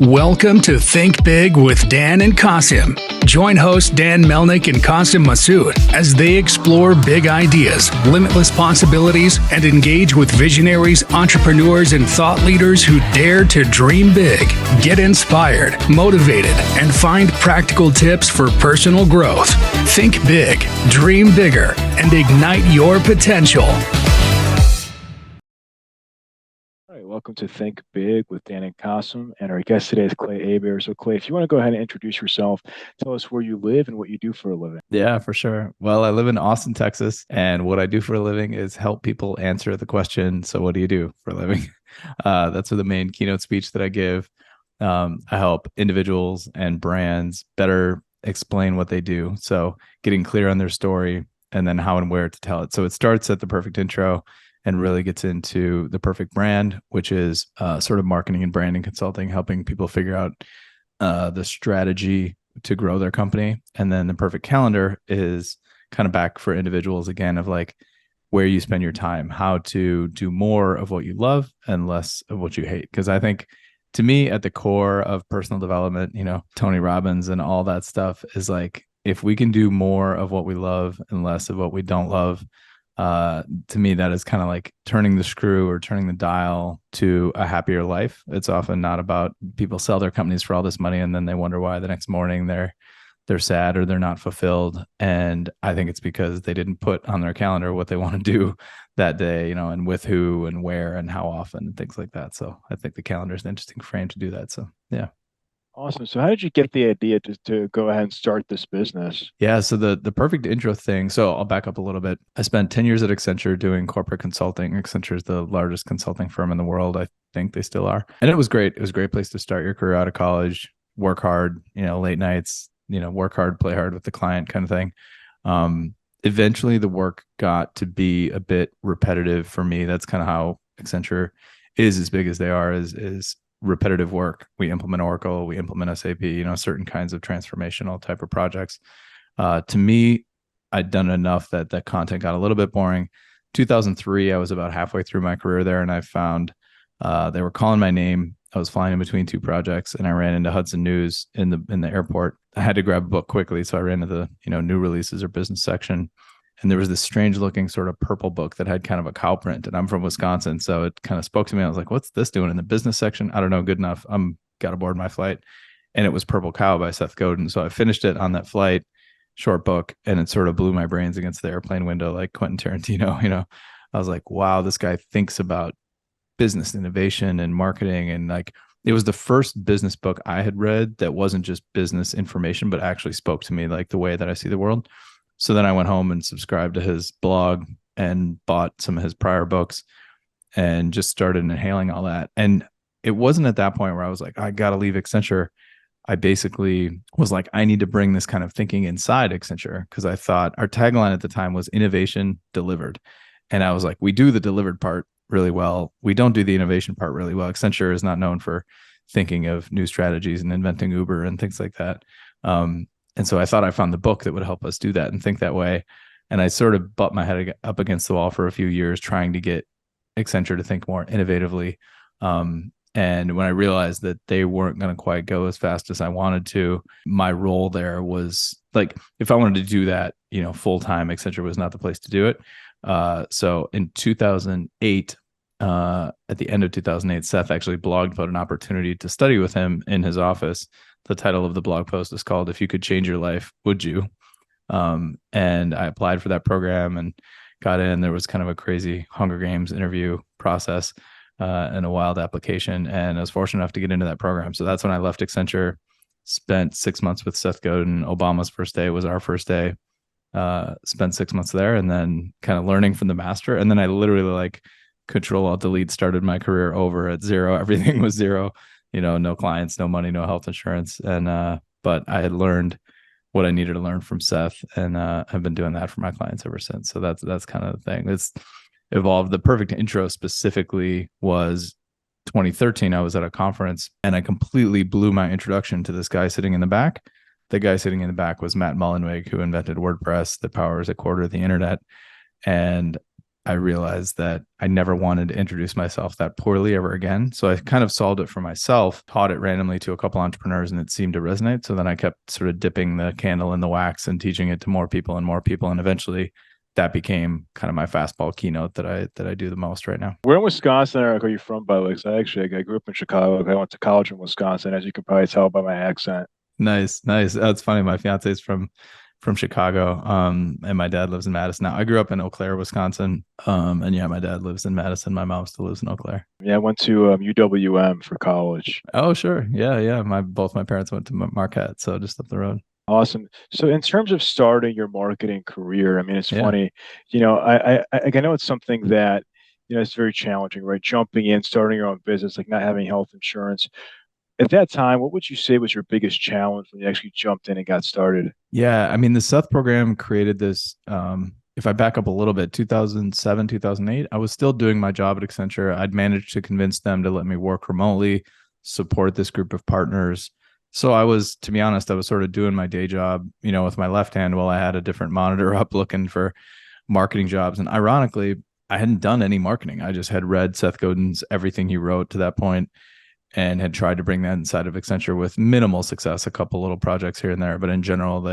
Welcome to Think Big with Dan and Qasim. Join hosts Dan Melnick and Qasim Masood as they explore big ideas, limitless possibilities, and engage with visionaries, entrepreneurs, and thought leaders who dare to dream big, get inspired, motivated, and find practical tips for personal growth. Think big, dream bigger, and ignite your potential. Welcome to Think Big with Dan and Qasim, and our guest today is Clay Hebert. So Clay, if you want to go ahead and introduce yourself, tell us where you live and what you do for a living. Yeah, for sure. Well, I live in Austin, Texas, and what I do for a living is help people answer the question, so what do you do for a living? That's the main keynote speech that I give. I help individuals and brands better explain what they do. So getting clear on their story and then how and where to tell it. So it starts at the perfect intro and really gets into the perfect brand, which is sort of marketing and branding consulting, helping people figure out the strategy to grow their company. And then the perfect calendar is kind of back for individuals again, of like where you spend your time, how to do more of what you love and less of what you hate. Because I think, to me, at the core of personal development, Tony Robbins and all that stuff is like, if we can do more of what we love and less of what we don't love, to me, that is kind of like turning the screw or turning the dial to a happier life. It's often not about people sell their companies for all this money and then they wonder why the next morning they're sad or they're not fulfilled. And I think it's because they didn't put on their calendar what they want to do that day, and with who and where and how often and things like that. So I think the calendar is an interesting frame to do that. So yeah. Awesome. So how did you get the idea to go ahead and start this business? Yeah. So the perfect intro thing. So I'll back up a little bit. I spent 10 years at Accenture doing corporate consulting. Accenture is the largest consulting firm in the world. I think they still are. And it was great. It was a great place to start your career out of college, work hard, late nights, work hard, play hard with the client kind of thing. Eventually the work got to be a bit repetitive for me. That's kind of how Accenture is, as big as they are, is repetitive work. We implement Oracle, we implement SAP, certain kinds of transformational type of projects. To me, I'd done enough that content got a little bit boring. 2003, I was about halfway through my career there, and I found they were calling my name. I was flying in between two projects, and I ran into Hudson News in the airport. I had to grab a book quickly, so I ran to the new releases or business section. And there was this strange looking sort of purple book that had kind of a cow print, and I'm from Wisconsin. So it kind of spoke to me. I was like, what's this doing in the business section? I don't know. Good enough. Got aboard my flight, and it was Purple Cow by Seth Godin. So I finished it on that flight, short book, and it sort of blew my brains against the airplane window, like Quentin Tarantino. I was like, wow, this guy thinks about business innovation and marketing. And like, it was the first business book I had read that wasn't just business information, but actually spoke to me like the way that I see the world. So then I went home and subscribed to his blog and bought some of his prior books and just started inhaling all that. And it wasn't at that point where I was like, I got to leave Accenture. I basically was like, I need to bring this kind of thinking inside Accenture, because I thought our tagline at the time was innovation delivered. And I was like, we do the delivered part really well. We don't do the innovation part really well. Accenture is not known for thinking of new strategies and inventing Uber and things like that. And so I thought I found the book that would help us do that and think that way. And I sort of butt my head up against the wall for a few years trying to get Accenture to think more innovatively. And when I realized that they weren't going to quite go as fast as I wanted to, my role there was like, if I wanted to do that, full time, Accenture was not the place to do it. So in 2008, at the end of 2008, Seth actually blogged about an opportunity to study with him in his office. The title of the blog post is called "If You Could Change Your Life, Would You?" And I applied for that program and got in. There was kind of a crazy Hunger Games interview process and a wild application. And I was fortunate enough to get into that program. So that's when I left Accenture, spent 6 months with Seth Godin. Obama's first day was our first day. Spent 6 months there and then kind of learning from the master. And then I literally like Control-Alt-Delete started my career over at zero. Everything was zero. No clients, no money, no health insurance. And, but I had learned what I needed to learn from Seth, and I've been doing that for my clients ever since. So that's kind of the thing. It's evolved. The perfect intro specifically was 2013. I was at a conference and I completely blew my introduction to this guy sitting in the back. The guy sitting in the back was Matt Mullenweg, who invented WordPress that powers a quarter of the internet. And I realized that I never wanted to introduce myself that poorly ever again. So I kind of solved it for myself, taught it randomly to a couple entrepreneurs, and it seemed to resonate. So then I kept sort of dipping the candle in the wax and teaching it to more people and more people. And eventually that became kind of my fastball keynote that I do the most right now. Where in Wisconsin are you from, by the way? 'Cause I grew up in Chicago. I went to college in Wisconsin, as you can probably tell by my accent. Nice. That's funny. My fiance is from Chicago, and my dad lives in Madison now. I grew up in Eau Claire, Wisconsin, and yeah, my dad lives in Madison. My mom still lives in Eau Claire. Yeah, I went to UWM for college. Oh, sure. Yeah. Both my parents went to Marquette, so just up the road. Awesome. So in terms of starting your marketing career, I mean, it's Yeah. funny, I know it's something that, it's very challenging, right? Jumping in, starting your own business, like not having health insurance. At that time, what would you say was your biggest challenge when you actually jumped in and got started? Yeah. I mean, the Seth program created this. If I back up a little bit, 2007, 2008, I was still doing my job at Accenture. I'd managed to convince them to let me work remotely, support this group of partners. So I was, to be honest, I was sort of doing my day job, with my left hand while I had a different monitor up looking for marketing jobs. And ironically, I hadn't done any marketing. I just had read Seth Godin's everything he wrote to that point and had tried to bring that inside of Accenture with minimal success, a couple little projects here and there. But in general,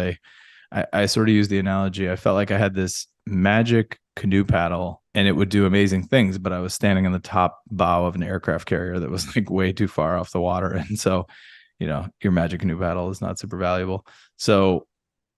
I sort of use the analogy. I felt like I had this magic canoe paddle and it would do amazing things, but I was standing on the top bow of an aircraft carrier that was like way too far off the water. And so, your magic canoe paddle is not super valuable. So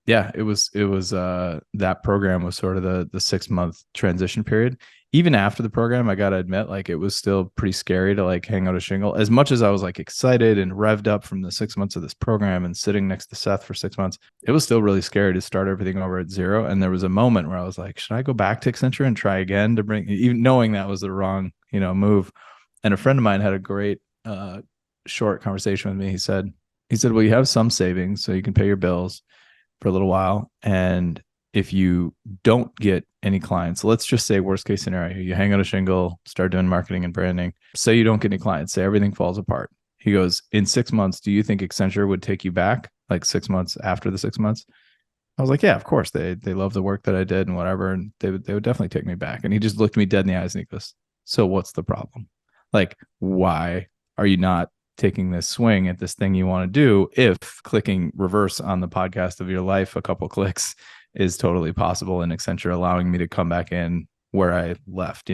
yeah, it was that program was sort of the 6-month transition period. Even after the program, I gotta admit, like it was still pretty scary to like hang out a shingle. As much as I was like excited and revved up from the 6 months of this program and sitting next to Seth for 6 months, it was still really scary to start everything over at zero. And there was a moment where I was like, should I go back to Accenture and try again to bring, even knowing that was the wrong, move. And a friend of mine had a great short conversation with me. He said, well, you have some savings so you can pay your bills for a little while. And if you don't get any clients, let's just say worst case scenario, you hang out a shingle, start doing marketing and branding, say you don't get any clients, say everything falls apart. He goes, in 6 months, do you think Accenture would take you back like 6 months after the 6 months? I was like, yeah, of course. They love the work that I did and whatever. And they would definitely take me back. And he just looked me dead in the eyes and he goes, so what's the problem? Like, why are you not taking this swing at this thing you want to do if clicking reverse on the podcast of your life a couple clicks is totally possible in Accenture, allowing me to come back in where I left,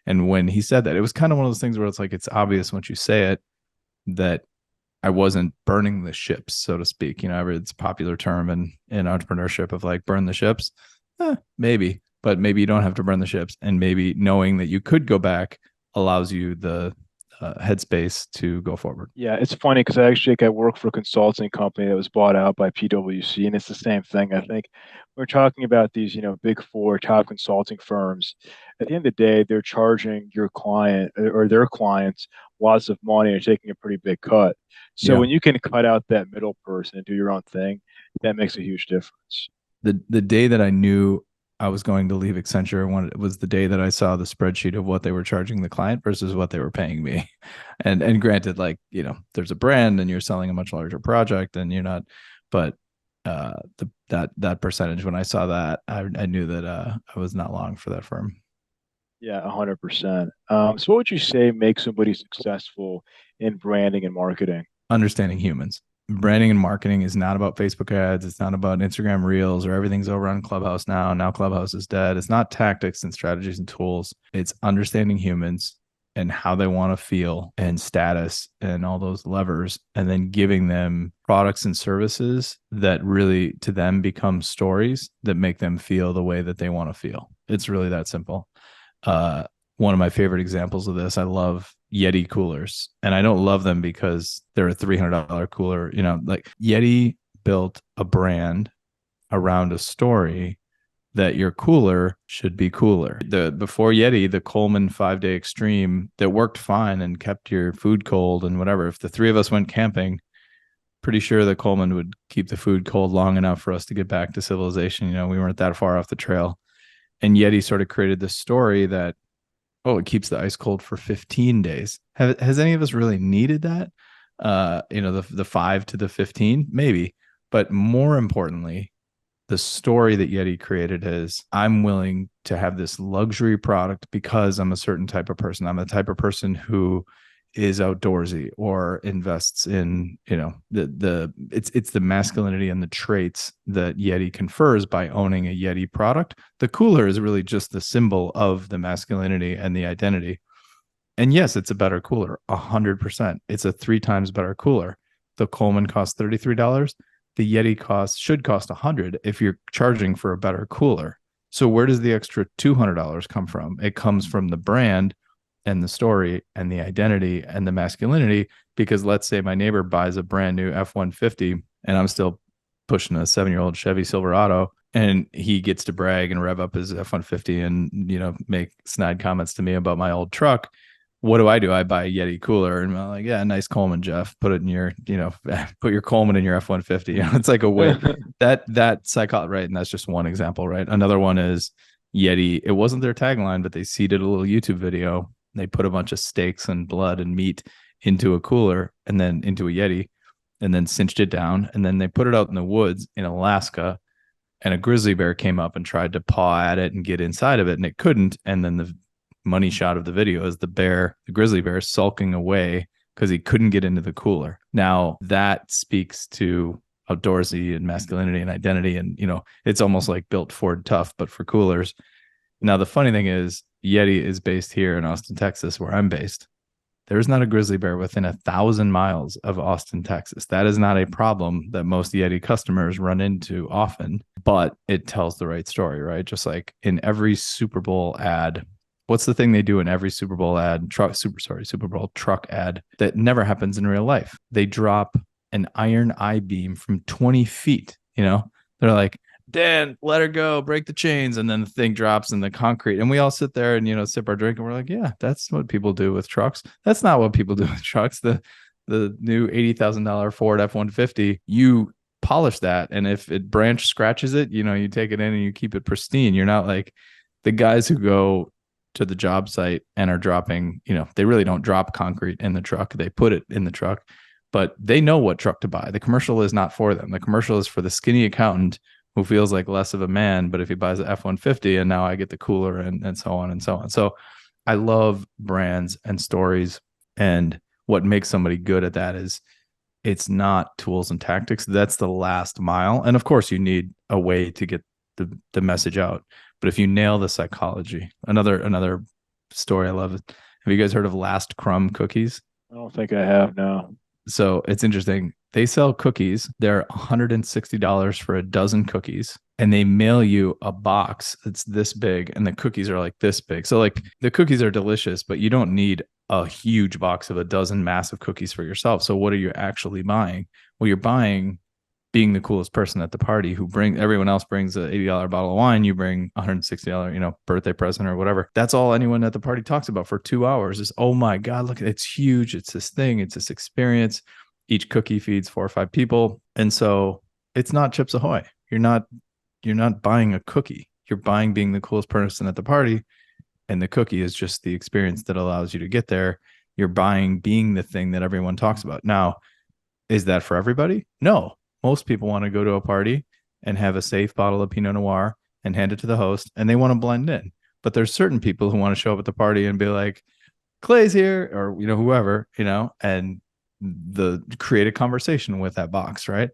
And when he said that, it was kind of one of those things where it's like, it's obvious once you say it that I wasn't burning the ships, so to speak. It's a popular term in entrepreneurship of like burn the ships. Maybe, but maybe you don't have to burn the ships. And maybe knowing that you could go back allows you the headspace to go forward. Yeah, it's funny because I work for a consulting company that was bought out by PwC, and it's the same thing. I think we're talking about these, big four top consulting firms. At the end of the day, they're charging your client or their clients lots of money and taking a pretty big cut. So Yeah. when you can cut out that middle person and do your own thing, that makes a huge difference. The day that I knew I was going to leave Accenture was the day that I saw the spreadsheet of what they were charging the client versus what they were paying me. And granted, like, there's a brand and you're selling a much larger project and you're not, but that percentage, when I saw that, I knew that I was not long for that firm. Yeah, 100%. So what would you say makes somebody successful in branding and marketing? Understanding humans. Branding and marketing is not about Facebook ads. It's not about Instagram reels or everything's over on Clubhouse now. Now Clubhouse is dead. It's not tactics and strategies and tools. It's understanding humans and how they want to feel and status and all those levers, and then giving them products and services that really to them become stories that make them feel the way that they want to feel. It's really that simple. One of my favorite examples of this, I love Yeti coolers, and I don't love them because they're a $300 cooler. Like Yeti built a brand around a story that your cooler should be cooler. Before Yeti, the Coleman 5-day extreme that worked fine and kept your food cold and whatever. If the three of us went camping, pretty sure that Coleman would keep the food cold long enough for us to get back to civilization. We weren't that far off the trail. And Yeti sort of created this story that, it keeps the ice cold for 15 days. Has any of us really needed that? The 5 to the 15, maybe. But more importantly, the story that Yeti created is I'm willing to have this luxury product because I'm a certain type of person. I'm the type of person who is outdoorsy or invests in, it's the masculinity and the traits that Yeti confers by owning a Yeti product. The cooler is really just the symbol of the masculinity and the identity. And yes, it's a better cooler, 100%. It's a 3 times better cooler. The Coleman costs $33. The Yeti should cost $100 if you're charging for a better cooler. So where does the extra $200 come from? It comes from the brand and the story and the identity and the masculinity, because let's say my neighbor buys a brand new F-150 and I'm still pushing a 7-year-old Chevy Silverado, and he gets to brag and rev up his F-150 and, make snide comments to me about my old truck. What do? I buy a Yeti cooler and I'm like, yeah, nice Coleman, Jeff. Put it in your, put your Coleman in your F-150. It's like a way that psychology, right? And that's just one example, right? Another one is Yeti. It wasn't their tagline, but they seeded a little YouTube video. They put a bunch of steaks and blood and meat into a cooler and then into a Yeti and then cinched it down. And then they put it out in the woods in Alaska, and a grizzly bear came up and tried to paw at it and get inside of it, and it couldn't. And then the money shot of the video is the grizzly bear sulking away because he couldn't get into the cooler. Now that speaks to outdoorsy and masculinity and identity. And, it's almost like built Ford tough, but for coolers. Now, the funny thing is Yeti is based here in Austin, Texas, where I'm based. There's not a grizzly bear within 1,000 miles of Austin, Texas. That is not a problem that most Yeti customers run into often, but it tells the right story, right? Just like in every Super Bowl ad, what's the thing they do in every Super Bowl ad, Super Bowl truck ad that never happens in real life? They drop an iron I-beam from 20 feet, They're like, Dan, let her go, break the chains. And then the thing drops in the concrete. And we all sit there and, sip our drink. And we're like, yeah, that's what people do with trucks. That's not what people do with trucks. The new $80,000 Ford F-150, you polish that. And if it branch scratches it, you take it in and you keep it pristine. You're not like the guys who go to the job site and are dropping, they really don't drop concrete in the truck. They put it in the truck, but they know what truck to buy. The commercial is not for them. The commercial is for the skinny accountant who feels like less of a man, but if he buys an F-150 and now I get the cooler and so on and so on. So I love brands and stories, and what makes somebody good at that is it's not tools and tactics. That's the last mile. And of course you need a way to get the message out. But if you nail the psychology, another story I love. Have you guys heard of Last Crumb cookies? I don't think I have, no. So it's interesting. They sell cookies. They're $160 for a dozen cookies, and they mail you a box that's this big, and the cookies are like this big. So like the cookies are delicious, but you don't need a huge box of a dozen massive cookies for yourself. So what are you actually buying? Well, you're buying being the coolest person at the party everyone else brings a $80 bottle of wine. You bring $160, birthday present or whatever. That's all anyone at the party talks about for 2 hours is, oh my God, look, it's huge. It's this thing. It's this experience. Each cookie feeds 4 or 5 people. And so it's not Chips Ahoy. You're not buying a cookie. You're buying being the coolest person at the party. And the cookie is just the experience that allows you to get there. You're buying being the thing that everyone talks about. Now, is that for everybody? No. Most people want to go to a party and have a safe bottle of Pinot Noir and hand it to the host, and they want to blend in. But there's certain people who want to show up at the party and be like, Clay's here, or, whoever, and create a conversation with that box, right?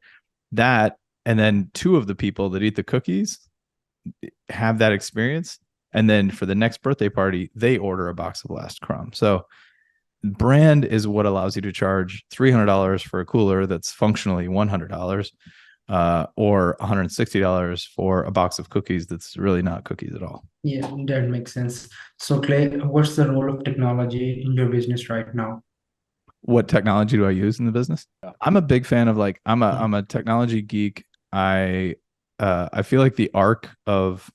That, and then 2 of the people that eat the cookies have that experience. And then for the next birthday party, they order a box of Last Crumb. So brand is what allows you to charge $300 for a cooler that's functionally $100, or $160 for a box of cookies that's really not cookies at all. Yeah, that makes sense. So Clay, what's the role of technology in your business right now? What technology do I use in the business? Yeah. I'm a big fan of I'm a technology geek. I feel like the arc of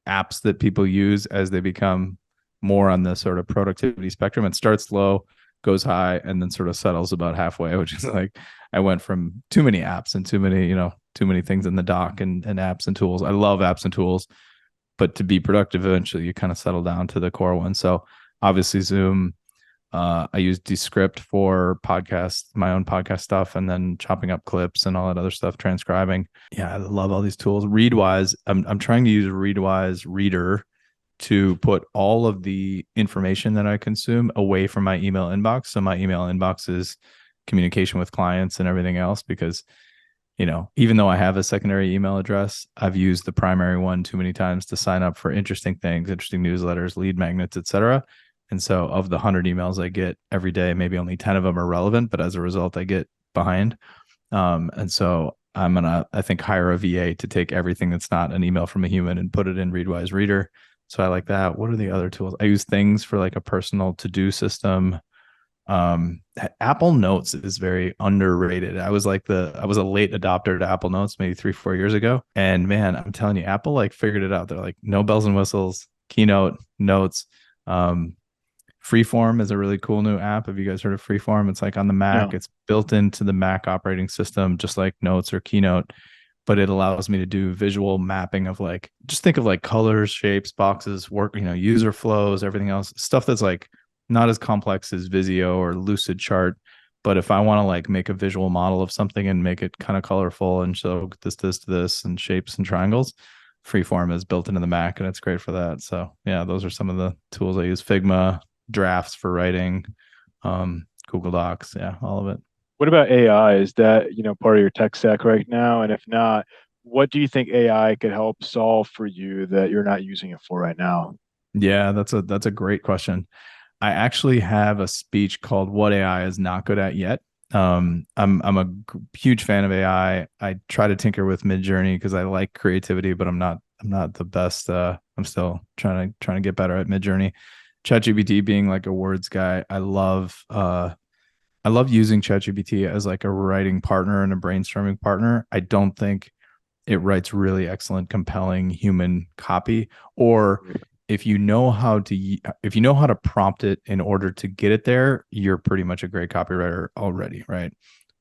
apps that people use as they become more on the sort of productivity spectrum, it starts low, goes high, and then sort of settles about halfway, which is like I went from too many apps and too many things in the dock and apps and tools. I love apps and tools, but to be productive, eventually you kind of settle down to the core one. So obviously Zoom, I use Descript for podcasts, my own podcast stuff, and then chopping up clips and all that other stuff, transcribing. Yeah, I love all these tools. Readwise, I'm trying to use Readwise Reader to put all of the information that I consume away from my email inbox. So my email inbox is communication with clients and everything else, because, you know, even though I have a secondary email address, I've used the primary one too many times to sign up for interesting things, interesting newsletters, lead magnets, etc. And so of the 100 emails I get every day, maybe only 10 of them are relevant, but as a result, I get behind. And so I'm going to, I think, hire a VA to take everything that's not an email from a human and put it in Readwise Reader. So I like that. What are the other tools? I use things for like a personal to-do system. Apple Notes is very underrated. I was a late adopter to Apple Notes maybe 3-4 years ago. And man, I'm telling you, Apple like figured it out. They're like, no bells and whistles, Keynote, Notes. Freeform is a really cool new app. Have you guys heard of Freeform? It's like on the Mac. No. It's built into the Mac operating system, just like Notes or Keynote, but it allows me to do visual mapping of like, just think of like colors, shapes, boxes, work, you know, user flows, everything else, stuff that's like not as complex as Visio or Lucid Chart. But if I want to like make a visual model of something and make it kind of colorful and show this and shapes and triangles, Freeform is built into the Mac and it's great for that. So yeah, those are some of the tools I use. Figma, drafts for writing, Google Docs, yeah, all of it. What about AI? Is that, you know, part of your tech stack right now? And if not, what do you think AI could help solve for you that you're not using it for right now? Yeah, that's a great question. I actually have a speech called "What AI is Not Good at Yet." I'm a huge fan of AI. I try to tinker with Midjourney because I like creativity, but I'm not the best. I'm still trying to get better at Midjourney. ChatGPT being like a words guy, I love using ChatGPT as like a writing partner and a brainstorming partner. I don't think it writes really excellent, compelling human copy. Or if you know how to prompt it in order to get it there, you're pretty much a great copywriter already, right?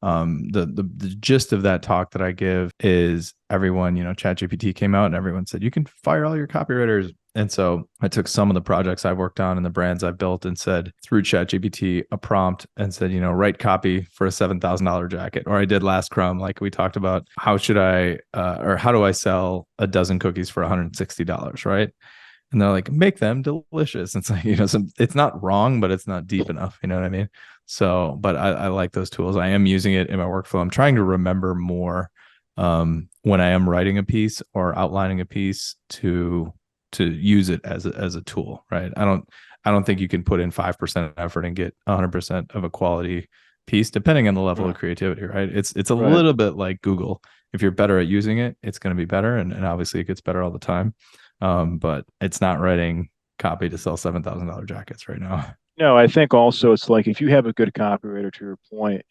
The gist of that talk that I give is everyone, you know, ChatGPT came out and everyone said you can fire all your copywriters. And so I took some of the projects I've worked on and the brands I've built and said through ChatGPT a prompt and said, you know, write copy for a $7,000 jacket. Or I did last Crumb, like we talked about, how do I sell a dozen cookies for $160, right? And they're like, make them delicious. It's like, you know, it's not wrong, but it's not deep enough. You know what I mean? So, but I like those tools. I am using it in my workflow. I'm trying to remember more when I am writing a piece or outlining a piece to use it as a tool, right? I don't think you can put in 5% effort and get 100% of a quality piece, depending on the level of creativity, right? It's a little bit like Google. If you're better at using it, it's going to be better, and obviously it gets better all the time. But it's not writing copy to sell $7,000 jackets right now. No, I think also it's like if you have a good copywriter, to your point,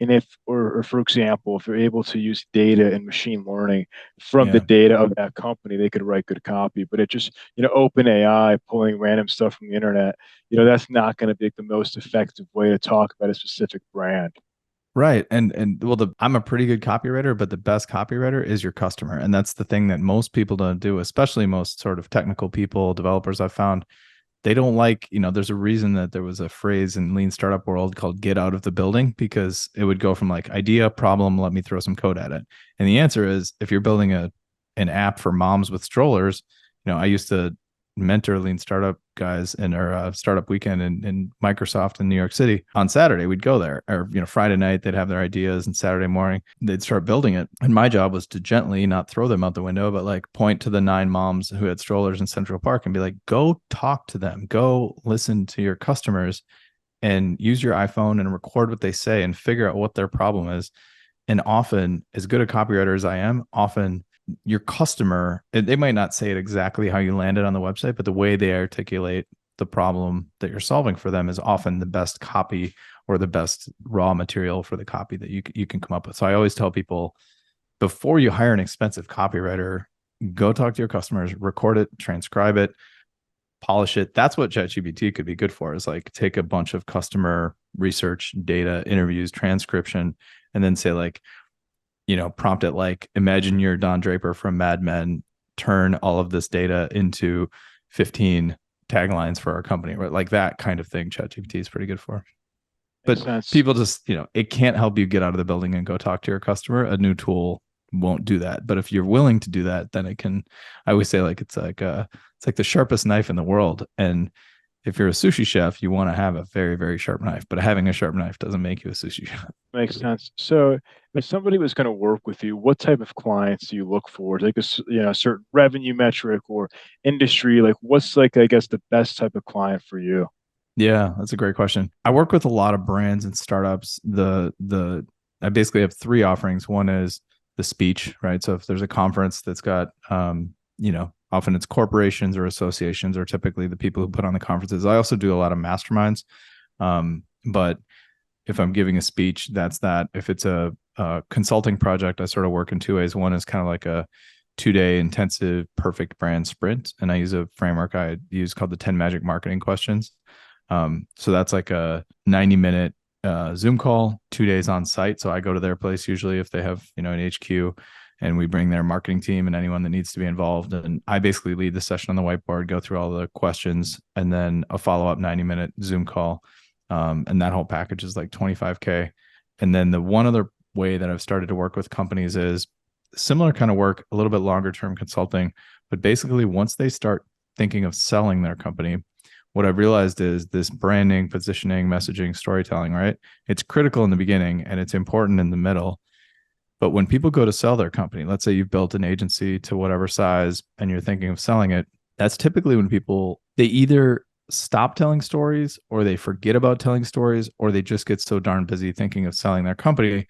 and if, or for example, if you're able to use data and machine learning from the data of that company, they could write good copy. But it just, you know, open AI pulling random stuff from the internet, you know, that's not going to be the most effective way to talk about a specific brand. Right. And well, I'm a pretty good copywriter, but the best copywriter is your customer. And that's the thing that most people don't do, especially most sort of technical people, developers I've found. They don't like, you know, there's a reason that there was a phrase in lean startup world called get out of the building, because it would go from like idea, problem, let me throw some code at it. And the answer is, if you're building an app for moms with strollers, you know, I used to mentor lean startup guys in our startup weekend in Microsoft in New York City. On Saturday, we'd go there, or, you know, Friday night, they'd have their ideas, and Saturday morning, they'd start building it. And my job was to gently not throw them out the window, but like point to the 9 moms who had strollers in Central Park and be like, go talk to them, go listen to your customers and use your iPhone and record what they say and figure out what their problem is. And often, as good a copywriter as I am, often your customer, they might not say it exactly how you landed on the website, but the way they articulate the problem that you're solving for them is often the best copy or the best raw material for the copy that you can come up with. So I always tell people, before you hire an expensive copywriter, go talk to your customers, record it, transcribe it, polish it. That's what ChatGPT could be good for, is like take a bunch of customer research, data, interviews, transcription, and then say like, you know, prompt it like, imagine you're Don Draper from Mad Men, turn all of this data into 15 taglines for our company, right? Like that kind of thing. ChatGPT is pretty good for. But people just, you know, it can't help you get out of the building and go talk to your customer. A new tool won't do that. But if you're willing to do that, then it can, I always say, like, it's like the sharpest knife in the world. And if you're a sushi chef, you want to have a very, very sharp knife, but having a sharp knife doesn't make you a sushi chef. Makes sense. So if somebody was going to work with you, what type of clients do you look for? Like a certain revenue metric or industry? Like what's like, I guess, the best type of client for you? Yeah, that's a great question. I work with a lot of brands and startups. I basically have three offerings. One is the speech, right? So if there's a conference that's got, often it's corporations or associations are typically the people who put on the conferences. I also do a lot of masterminds. But if I'm giving a speech, that's that. If it's a consulting project, I sort of work in two ways. One is kind of like a 2-day intensive perfect brand sprint. And I use a framework I use called the 10 magic marketing questions. So that's like a 90-minute Zoom call, 2 days on site. So I go to their place usually if they have, an HQ, and we bring their marketing team and anyone that needs to be involved. And I basically lead the session on the whiteboard, go through all the questions, and then a follow-up 90-minute Zoom call. And that whole package is like $25K. And then the one other way that I've started to work with companies is similar kind of work, a little bit longer term consulting, but basically once they start thinking of selling their company, what I've realized is this branding, positioning, messaging, storytelling, right? It's critical in the beginning and it's important in the middle. But when people go to sell their company, let's say you've built an agency to whatever size and you're thinking of selling it, that's typically when they either stop telling stories or they forget about telling stories, or they just get so darn busy thinking of selling their company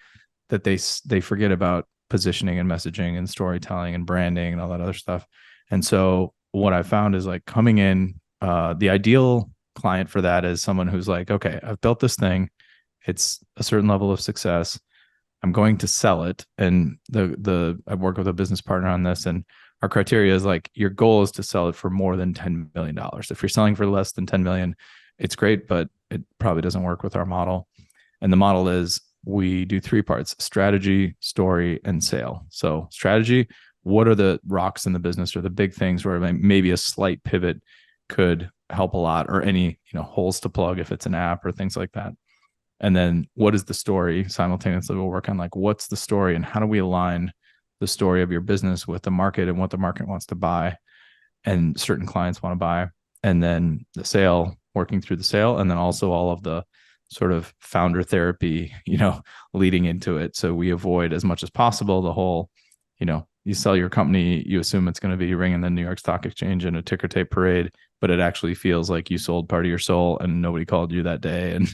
that they forget about positioning and messaging and storytelling and branding and all that other stuff. And so what I found is like coming in, the ideal client for that is someone who's like, okay, I've built this thing. It's a certain level of success. I'm going to sell it. And I work with a business partner on this, and our criteria is like, your goal is to sell it for more than $10 million. If you're selling for less than 10 million, it's great, but it probably doesn't work with our model. And the model is we do three parts: strategy, story, and sale. So strategy, what are the rocks in the business or the big things where maybe a slight pivot could help a lot, or any, holes to plug if it's an app or things like that. And then what is the story? Simultaneously, we'll work on like, what's the story and how do we align the story of your business with the market and what the market wants to buy and certain clients want to buy. And then the sale, working through the sale, and then also all of the sort of founder therapy, leading into it. So we avoid as much as possible the whole, you sell your company, you assume it's going to be ringing the New York Stock Exchange in a ticker tape parade, but it actually feels like you sold part of your soul and nobody called you that day. And,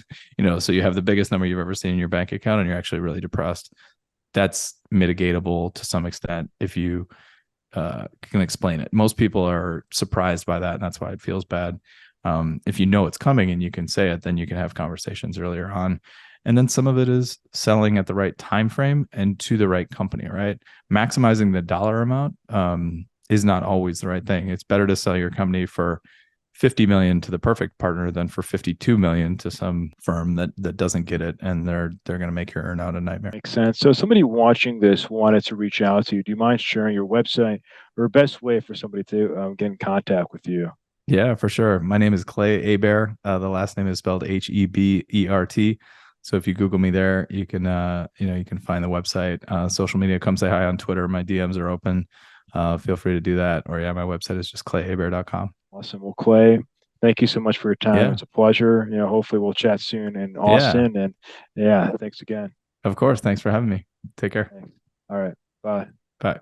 so you have the biggest number you've ever seen in your bank account and you're actually really depressed. That's mitigatable to some extent if you can explain it. Most people are surprised by that, and that's why it feels bad. If you know it's coming and you can say it, then you can have conversations earlier on. And then some of it is selling at the right time frame and to the right company, right? Maximizing the dollar amount is not always the right thing. It's better to sell your company for 50 million to the perfect partner than for 52 million to some firm that doesn't get it, and they're going to make your earnout a nightmare. Makes sense. So somebody watching this wanted to reach out to you. Do you mind sharing your website or best way for somebody to get in contact with you? Yeah, for sure. My name is Clay Hebert. The last name is spelled Hebert. So if you Google me there, you can you can find the website. Social media, come say hi on Twitter. My DMs are open. Feel free to do that. Or my website is just clayhebert.com. Awesome. Well, Clay, thank you so much for your time. Yeah. It's a pleasure. Hopefully we'll chat soon in Austin. And thanks again. Of course. Thanks for having me. Take care. Thanks. All right. Bye. Bye.